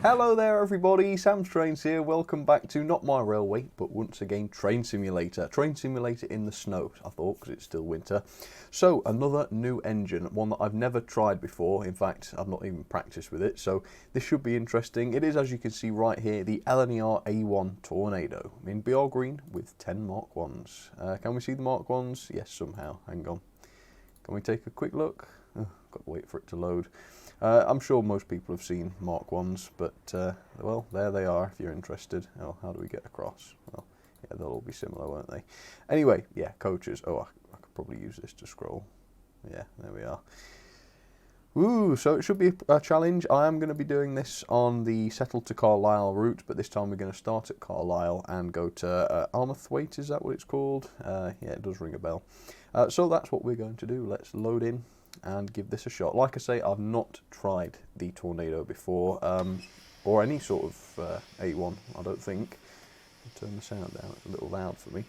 Hello there everybody, Sam's Trains here. Welcome back to not my railway, but once again Train Simulator. Train Simulator in the snow, I thought, because it's still winter. So, another new engine, one that I've never tried before. In fact, I've not even practiced with it, so this should be interesting. It is, as you can see right here, the LNER A1 Tornado in BR Green with 10 Mark 1s. Can we see the Mark 1s? Yes, somehow. Hang on. Can we take a quick look? Oh, got to wait for it to load. I'm sure most people have seen Mark 1s, but, well, there they are if you're interested. Oh, how do we get across? Well, yeah, they'll all be similar, won't they? Anyway, yeah, coaches. Oh, I could probably use this to scroll. Yeah, there we are. Ooh, so it should be a challenge. I am going to be doing this on the Settle to Carlisle route, but this time we're going to start at Carlisle and go to Armathwaite, is that what it's called? Yeah, it does ring a bell. So that's what we're going to do. Let's load in and give this a shot. Like I say, I've not tried the Tornado before, or any sort of A1, I don't think. I'll turn the sound down, it's a little loud for me.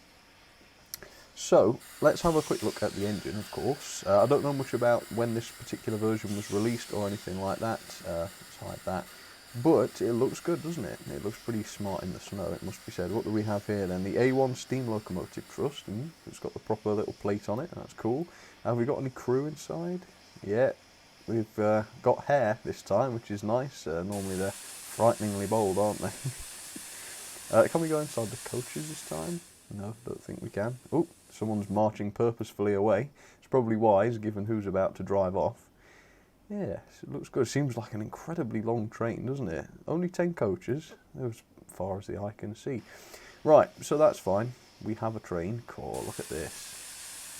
So, let's have a quick look at the engine, of course. I don't know much about when this particular version was released or anything like that. Let's hide that. But it looks good, doesn't it? It looks pretty smart in the snow, it must be said. What do we have here then? The A1 Steam Locomotive Trust. It's got the proper little plate on it, that's cool. Have we got any crew inside? Yeah, we've got hair this time, which is nice. Normally they're frighteningly bold, aren't they? Can we go inside the coaches this time? No, don't think we can. Oh, someone's marching purposefully away. It's probably wise, given who's about to drive off. Yes, it looks good. Seems like an incredibly long train, doesn't it? Only 10 coaches, as far as the eye can see. Right, so that's fine. We have a train. Cool, look at this.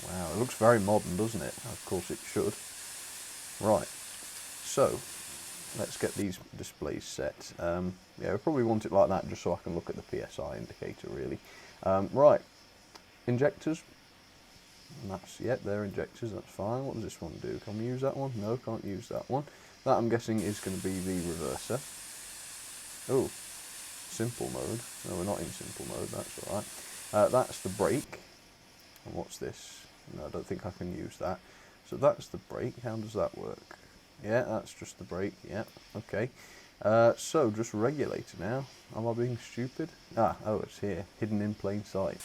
Wow, it looks very modern, doesn't it? Of course it should. Right, so let's get these displays set. Yeah, we probably want it like that just so I can look at the PSI indicator, really. Right, injectors. That's, yep, they're injectors, that's fine. What does this one do? Can we use that one? No, can't use that one. That, I'm guessing, is going to be the reverser. Oh, simple mode. No, we're not in simple mode, that's alright. That's the brake. And what's this? No, I don't think I can use that. So that's the brake. How does that work? Yeah, that's just the brake. Yeah, okay. So, just regulator now. Am I being stupid? Oh, it's here. Hidden in plain sight.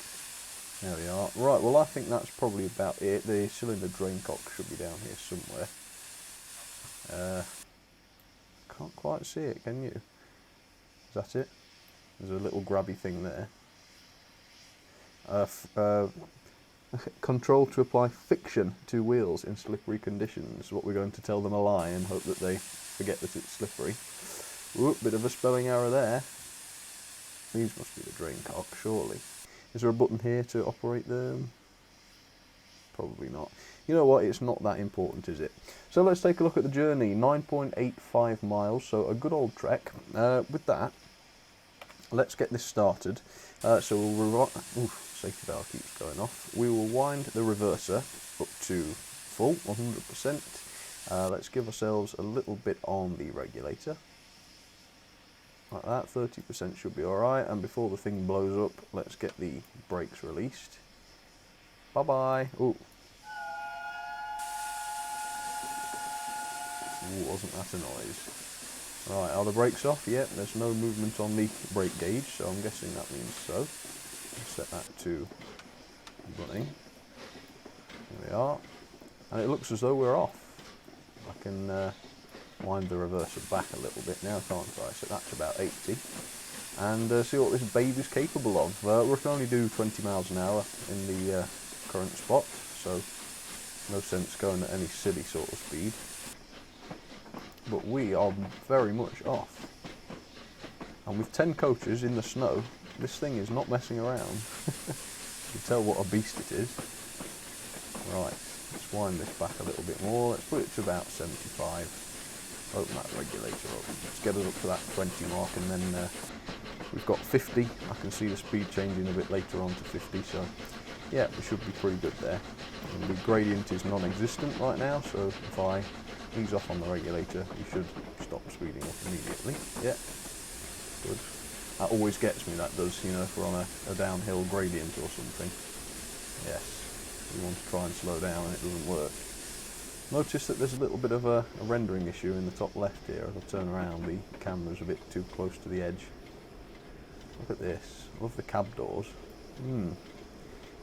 There we are. Right, well I think that's probably about it. The cylinder drain cock should be down here somewhere. Can't quite see it, can you? Is that it? There's a little grabby thing there. Control to apply friction to wheels in slippery conditions. What we're going to tell them a lie and hope that they forget that it's slippery. Ooh, bit of a spelling error there. These must be the drain cock, surely. Is there a button here to operate them? Probably not. You know what, it's not that important, is it? So let's take a look at the journey. 9.85 miles, so a good old trek. With that, let's get this started. So we'll safety valve keeps going off. We will wind the reverser up to full, 100%. Let's give ourselves a little bit on the regulator. Like that, 30% should be alright, and before the thing blows up, let's get the brakes released. Bye-bye. Ooh, wasn't that a noise? Right, are the brakes off? Yep, there's no movement on the brake gauge, so I'm guessing that means so. Let's set that to running. There we are. And it looks as though we're off. I can wind the reverser back a little bit now, can't I? So that's about 80. And see what this baby's capable of. We can only do 20 miles an hour in the current spot, so no sense going at any silly sort of speed. But we are very much off. And with 10 coaches in the snow, this thing is not messing around. You can tell what a beast it is. Right, let's wind this back a little bit more. Let's put it to about 75. Open that regulator up. Let's get us up to that 20 mark, and then we've got 50. I can see the speed changing a bit later on to 50, so yeah, we should be pretty good there. And the gradient is non-existent right now, so if I ease off on the regulator, you should stop speeding up immediately. Yeah, good. That always gets me, that does, you know, if we're on a downhill gradient or something. Yes, we want to try and slow down and it doesn't work. Notice that there's a little bit of a rendering issue in the top left here. As I turn around, the camera's a bit too close to the edge. Look at this. I love the cab doors.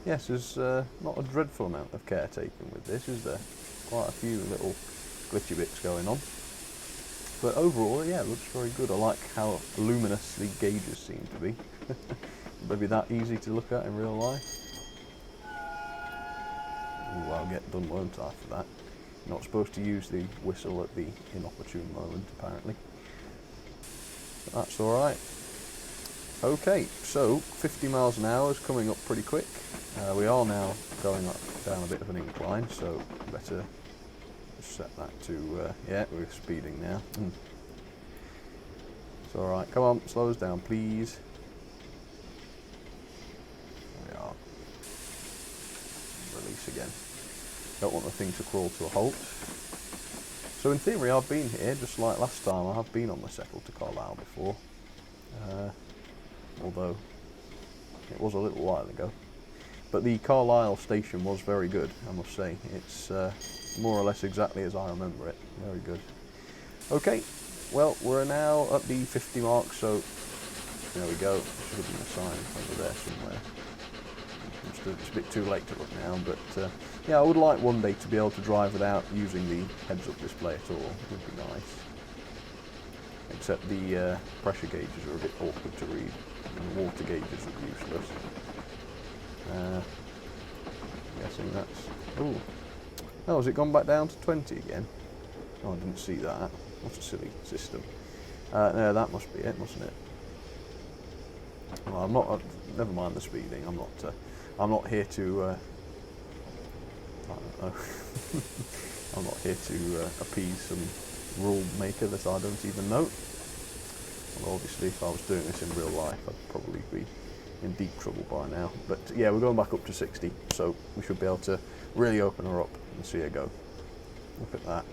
Yes, there's not a dreadful amount of care taken with this, is there? Quite a few little glitchy bits going on. But overall, yeah, it looks very good. I like how luminous the gauges seem to be. Maybe that easy to look at in real life. Ooh, I'll get done, won't I, for that? You're not supposed to use the whistle at the inopportune moment, apparently. But that's alright. Okay, so 50 miles an hour is coming up pretty quick. We are now going up, down a bit of an incline, so better set that to, yeah, we're speeding now. It's alright, come on, slow us down, please. There we are. Release again. Don't want the thing to crawl to a halt. So in theory I've been here, just like last time. I have been on the Seckel to Carlisle before. Although it was a little while ago. But the Carlisle station was very good, I must say. It's more or less exactly as I remember it. Very good. Okay, well, we're now at the 50 mark, so there we go. Should have been a sign over there somewhere. It's a bit too late to look now, but yeah, I would like one day to be able to drive without using the heads-up display at all. It would be nice. Except the pressure gauges are a bit awkward to read, and the water gauges are useless. I'm guessing that's... Ooh. Oh, has it gone back down to 20 again? Oh, I didn't see that. What a silly system. No, that must be it, mustn't it? Well, I'm not... never mind the speeding. I'm not here to... I don't know. I'm not here to appease some rule maker that I don't even know. Well, obviously, if I was doing this in real life, I'd probably be in deep trouble by now. But yeah, we're going back up to 60, so we should be able to really open her up and see her go. Look at that.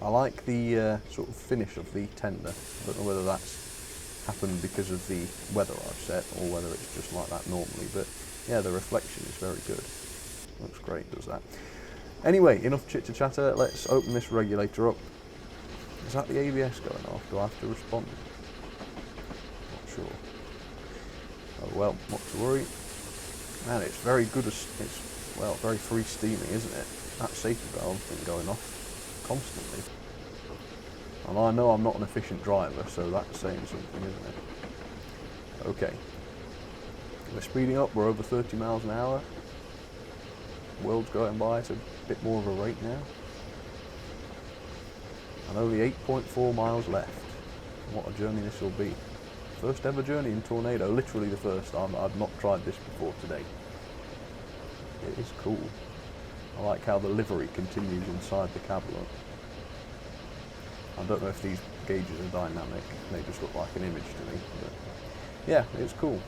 I like the sort of finish of the tender. I don't know whether that's happened because of the weather I've set or whether it's just like that normally, but yeah, the reflection is very good. Looks great, does that. Anyway, enough chitter-chatter, let's open this regulator up. Is that the ABS going off? Do I have to respond? Not sure. Oh well, not to worry. Man, it's very good, it's, well, very free steaming, isn't it? That safety valve thing going off constantly. And I know I'm not an efficient driver, so that's saying something, isn't it? Okay. We're speeding up, we're over 30 miles an hour. World's going by at a bit more of a rate now. And only 8.4 miles left. What a journey this will be. First ever journey in Tornado, literally the first time. I've not tried this before today. It is cool. I like how the livery continues inside the cab look. I don't know if these gauges are dynamic, they just look like an image to me, but yeah, it's cool.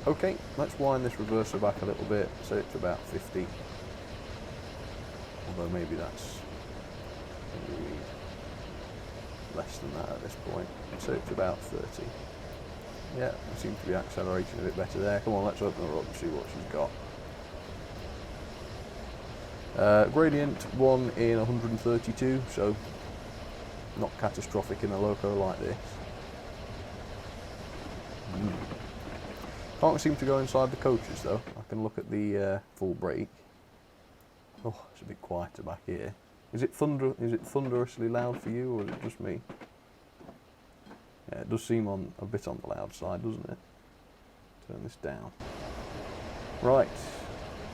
Okay, let's wind this reverser back a little bit, set it to about 50. Although maybe that's less than that at this point. Set it to about 30. Yeah, I seem to be accelerating a bit better there. Come on, let's open her up and see what she's got. Gradient 1 in 132, so not catastrophic in a loco like this. Can't seem to go inside the coaches though. I can look at the full brake. Oh, it's a bit quieter back here. Is it thunderously loud for you, or is it just me? Yeah, it does seem a bit on the loud side, doesn't it? Turn this down. Right.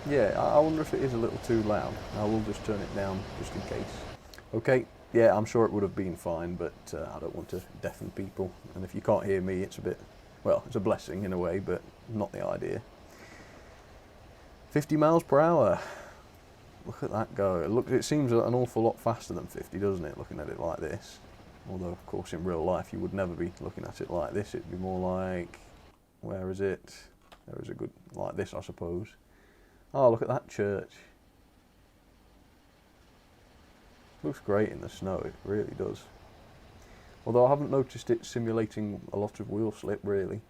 Yeah, I wonder if it is a little too loud. I will just turn it down just in case. Okay, yeah, I'm sure it would have been fine, but I don't want to deafen people. And if you can't hear me, it's a bit, well, it's a blessing in a way, but not the idea. 50 miles per hour. Look at that go. It seems an awful lot faster than 50, doesn't it, looking at it like this? Although, of course, in real life, you would never be looking at it like this. It'd be more like, where is it? There is a good, like this, I suppose. Oh, look at that church. Looks great in the snow, it really does. Although I haven't noticed it simulating a lot of wheel slip, really.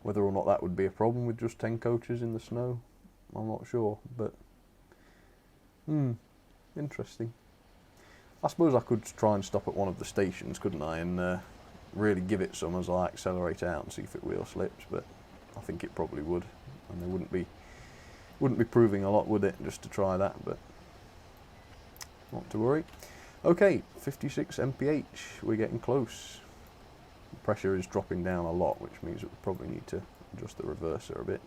Whether or not that would be a problem with just 10 coaches in the snow, I'm not sure, but Interesting. I suppose I could try and stop at one of the stations, couldn't I, and really give it some as I accelerate out and see if it wheel slips, but I think it probably would, and there wouldn't be proving a lot, would it, just to try that, but not to worry. Okay, 56 mph, we're getting close. The pressure is dropping down a lot, which means that we probably need to adjust the reverser a bit.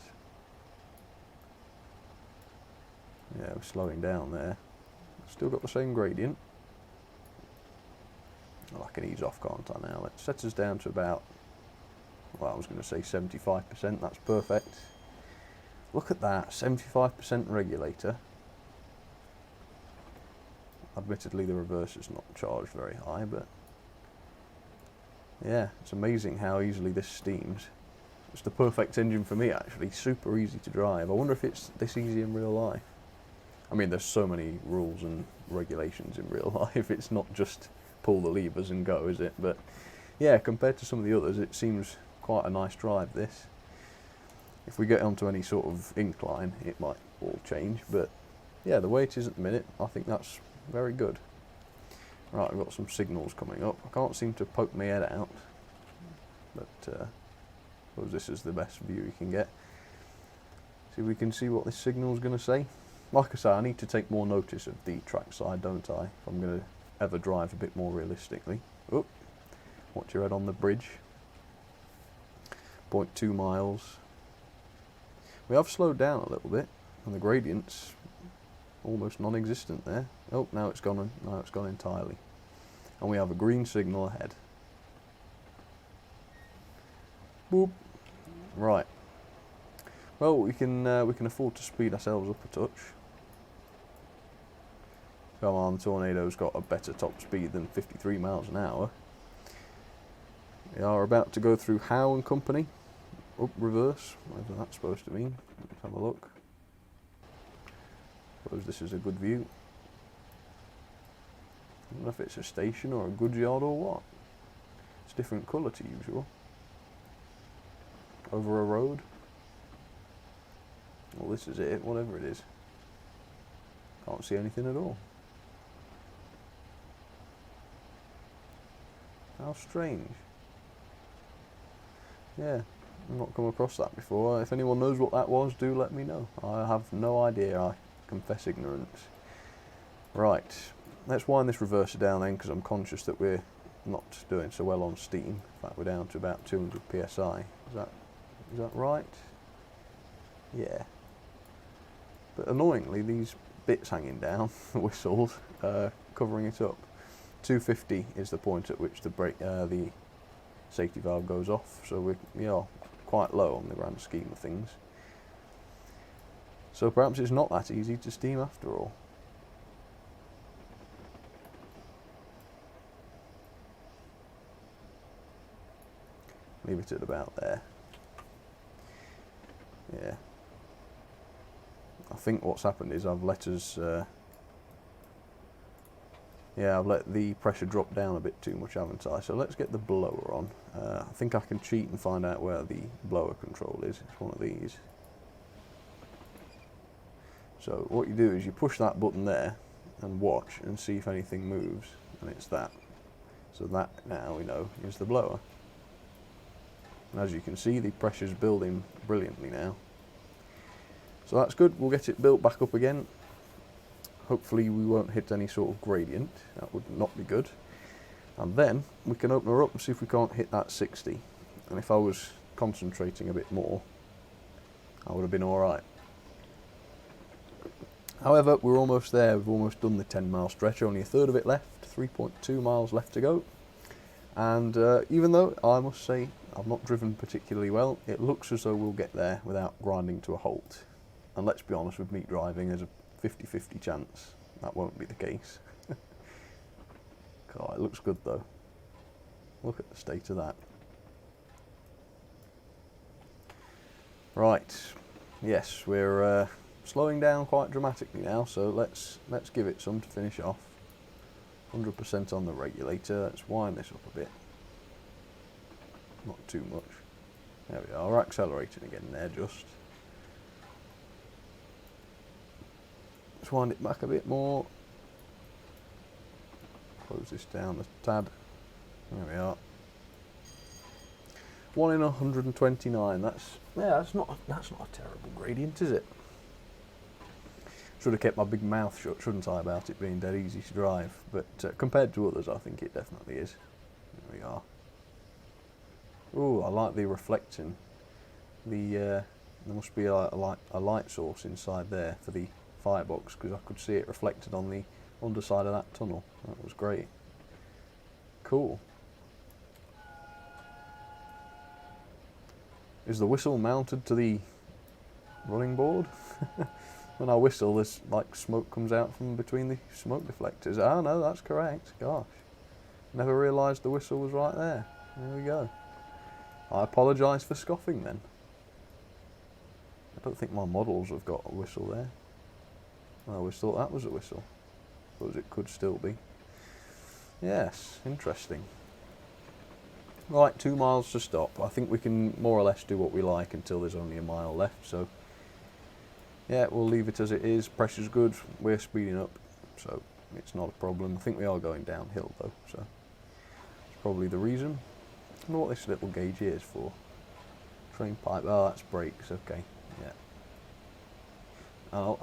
Yeah, we're slowing down there. Still got the same gradient. Oh, I can ease off, can't I now? It sets us down to about, well, I was going to say 75%, that's perfect. Look at that, 75% regulator. Admittedly, the reverser's not charged very high, but yeah, it's amazing how easily this steams. It's the perfect engine for me, actually. Super easy to drive. I wonder if it's this easy in real life. I mean, there's so many rules and regulations in real life. It's not just pull the levers and go, is it? But yeah, compared to some of the others, it seems quite a nice drive, this. If we get onto any sort of incline, it might all change. But yeah, the way it is at the minute, I think that's very good. Right, I've got some signals coming up. I can't seem to poke my head out, but I suppose this is the best view you can get. See if we can see what this signal is going to say. Like I say, I need to take more notice of the trackside, don't I? If I'm going to ever drive a bit more realistically. Oh, watch your head on the bridge. 0.2 miles. We have slowed down a little bit, and the gradient's almost non-existent there. Oh, now it's gone. Now it's gone entirely, and we have a green signal ahead. Boop. Right. Well, we can afford to speed ourselves up a touch. Come on, Tornado's got a better top speed than 53 miles an hour. We are about to go through Howe and Company. Up reverse, whatever that's supposed to mean. Let's have a look. Suppose this is a good view. I don't know if it's a station or a goods yard or what. It's different colour to usual. Over a road. Well, this is it, whatever it is. Can't see anything at all. How strange. Yeah, I've not come across that before. If anyone knows what that was, do let me know. I have no idea, I confess ignorance. Right, let's wind this reverser down then, because I'm conscious that we're not doing so well on steam. In fact, we're down to about 200 psi. Is that right? Yeah. But annoyingly, these bits hanging down, the whistles, covering it up. 250 is the point at which the safety valve goes off, so we are quite low on the grand scheme of things. So perhaps it's not that easy to steam after all. Leave it at about there. Yeah. I think what's happened is I've let the pressure drop down a bit too much, haven't I? So let's get the blower on. I think I can cheat and find out where the blower control is. It's one of these. So what you do is you push that button there and watch and see if anything moves, and it's that. So that, now we know, is the blower. And as you can see, the pressure's building brilliantly now. So that's good. We'll get it built back up again. Hopefully we won't hit any sort of gradient. That would not be good. And then we can open her up and see if we can't hit that 60. And if I was concentrating a bit more, I would have been alright. However, we're almost there. We've almost done the 10-mile stretch. Only a third of it left. 3.2 miles left to go. And even though I must say I've not driven particularly well, it looks as though we'll get there without grinding to a halt. And let's be honest, with me driving, there's a 50-50 chance that won't be the case. God, it looks good though. Look at the state of that. Right, yes, we're slowing down quite dramatically now, so let's give it some to finish off. 100% on the regulator. Let's wind this up a bit. Not too much. There we are. We're accelerating again there, just. Let's wind it back a bit more. Close this down a tad. There we are. 1 in 129. That's not a terrible gradient, is it? Should have kept my big mouth shut, shouldn't I, about it being dead easy to drive. But compared to others, I think it definitely is. There we are. Oh, I like the reflecting. There must be a light source inside there for the firebox, because I could see it reflected on the underside of that tunnel. That was great. Cool. Is the whistle mounted to the running board? When I whistle, there's like smoke comes out from between the smoke deflectors. Oh no, that's correct. Gosh, never realised the whistle was right there. There we go. I apologise for scoffing then. I don't think my models have got a whistle there. I always thought that was a whistle. Suppose it could still be. Yes, interesting. Right, 2 miles to stop. I think we can more or less do what we like until there's only a mile left, so yeah, we'll leave it as it is. Pressure's good, we're speeding up, so it's not a problem. I think we are going downhill though, so that's probably the reason. I wonder what this little gauge here is for. Train pipe, oh that's brakes, okay, yeah.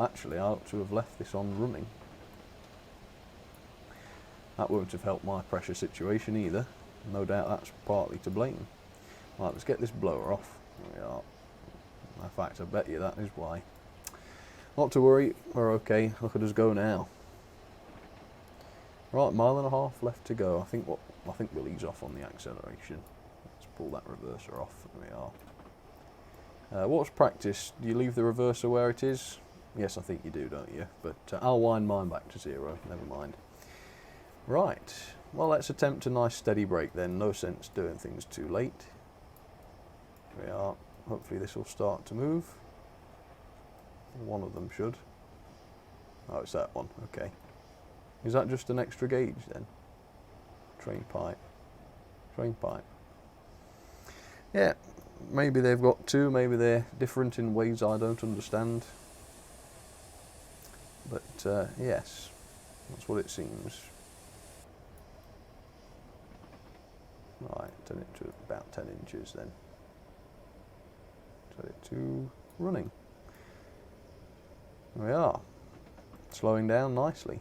Actually, I ought to have left this on running. That wouldn't have helped my pressure situation either. No doubt that's partly to blame. Right, let's get this blower off. There we are. In fact, I bet you that is why. Not to worry, we're okay. Look at us go now. Right, 1.5 miles left to go. I think we'll ease off on the acceleration. Let's pull that reverser off. There we are. What's practice? Do you leave the reverser where it is? Yes, I think you do, don't you? But I'll wind mine back to 0. Never mind. Right. Well, let's attempt a nice steady brake then. No sense doing things too late. There we are. Hopefully this will start to move. One of them should. Oh, it's that one. Okay. Is that just an extra gauge then? Train pipe. Train pipe. Yeah. Maybe they've got 2. Maybe they're different in ways I don't understand. But yes, that's what it seems. Right, turn it to about 10 inches then. Turn it to running. There we are. Slowing down nicely.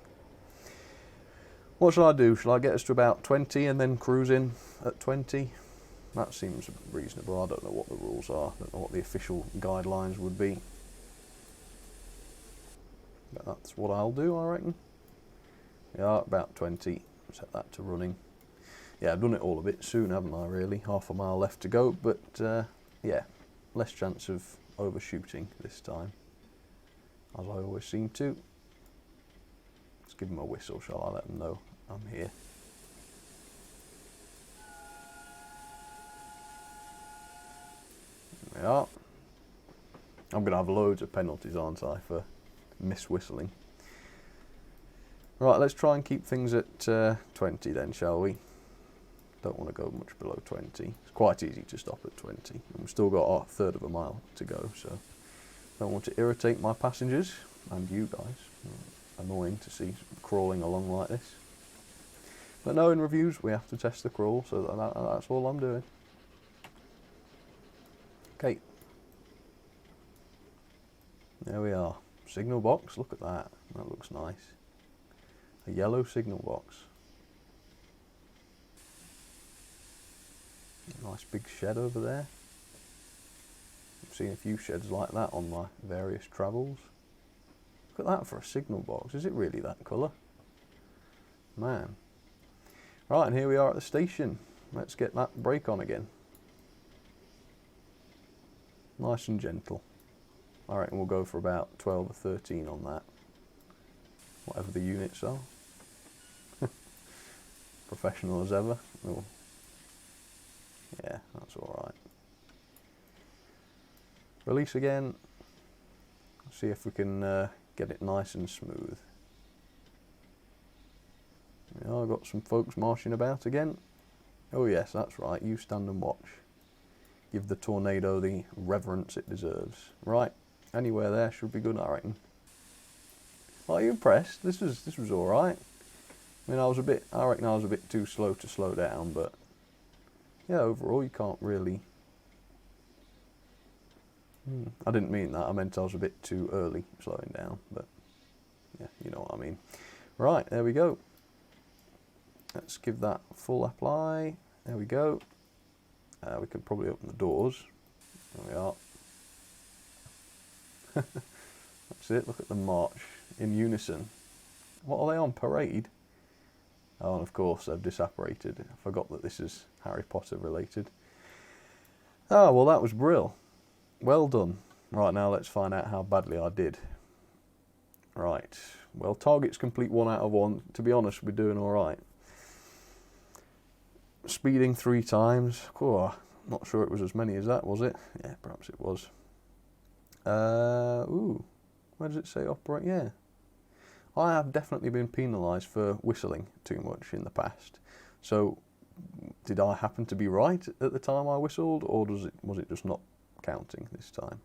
What shall I do? Shall I get us to about 20 and then cruise in at 20? That seems reasonable. I don't know what the rules are. I don't know what the official guidelines would be. But that's what I'll do, I reckon. Yeah, about 20. Set that to running. Yeah, I've done it all a bit soon, haven't I, really? 1/2 mile left to go, but yeah, less chance of overshooting this time, as I always seem to. Let's give them a whistle, shall I? Let them know I'm here. There we are. I'm going to have loads of penalties, aren't I, for miss-whistling. Right, let's try and keep things at 20 then, shall we? Don't want to go much below 20. It's quite easy to stop at 20. And we've still got a 1/3 of a mile to go, so don't want to irritate my passengers and you guys. Annoying to see crawling along like this. But no, in reviews we have to test the crawl, so that's all I'm doing. Okay. There we are. Signal box, look at that. That looks nice. A yellow signal box. Nice big shed over there. I've seen a few sheds like that on my various travels. Look at that for a signal box. Is it really that colour? Man. Right, and here we are at the station. Let's get that brake on again. Nice and gentle. I reckon we'll go for about 12 or 13 on that. Whatever the units are. Professional as ever. Oh. Yeah, that's alright. Release again. See if we can get it nice and smooth. Yeah, I've got some folks marching about again. Oh yes, that's right, you stand and watch. Give the tornado the reverence it deserves. Right, anywhere there should be good, I reckon. Are you impressed? This was all right. I mean, I reckon I was a bit too slow to slow down, but yeah, overall you can't really. I didn't mean that. I meant I was a bit too early slowing down, but yeah, you know what I mean. Right, there we go. Let's give that full apply. There we go. We can probably open the doors. There we are. That's it. Look at them march in unison. What are they on? Parade? Oh, and of course they've disapparated. I forgot that this is Harry Potter related. Oh, well that was brill. Well done. Right, now let's find out how badly I did. Right. Well, targets complete 1 out of 1. To be honest, we're doing all right. Speeding 3 times. Oh, not sure it was as many as that, was it? Yeah, perhaps it was. Ooh. Where does it say operate? Yeah. I have definitely been penalised for whistling too much in the past. So, did I happen to be right at the time I whistled, or was it just not counting this time?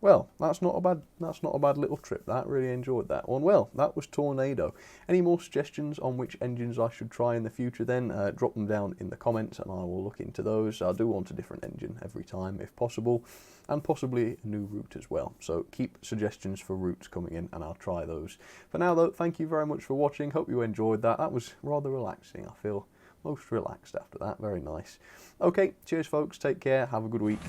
Well, that's not a bad little trip. That really enjoyed that one. Well, that was Tornado. Any more suggestions on which engines I should try in the future? Then drop them down in the comments, and I will look into those. I do want a different engine every time, if possible, and possibly a new route as well. So keep suggestions for routes coming in, and I'll try those. For now, though, thank you very much for watching. Hope you enjoyed that. That was rather relaxing. I feel most relaxed after that. Very nice. Okay, cheers, folks. Take care. Have a good week.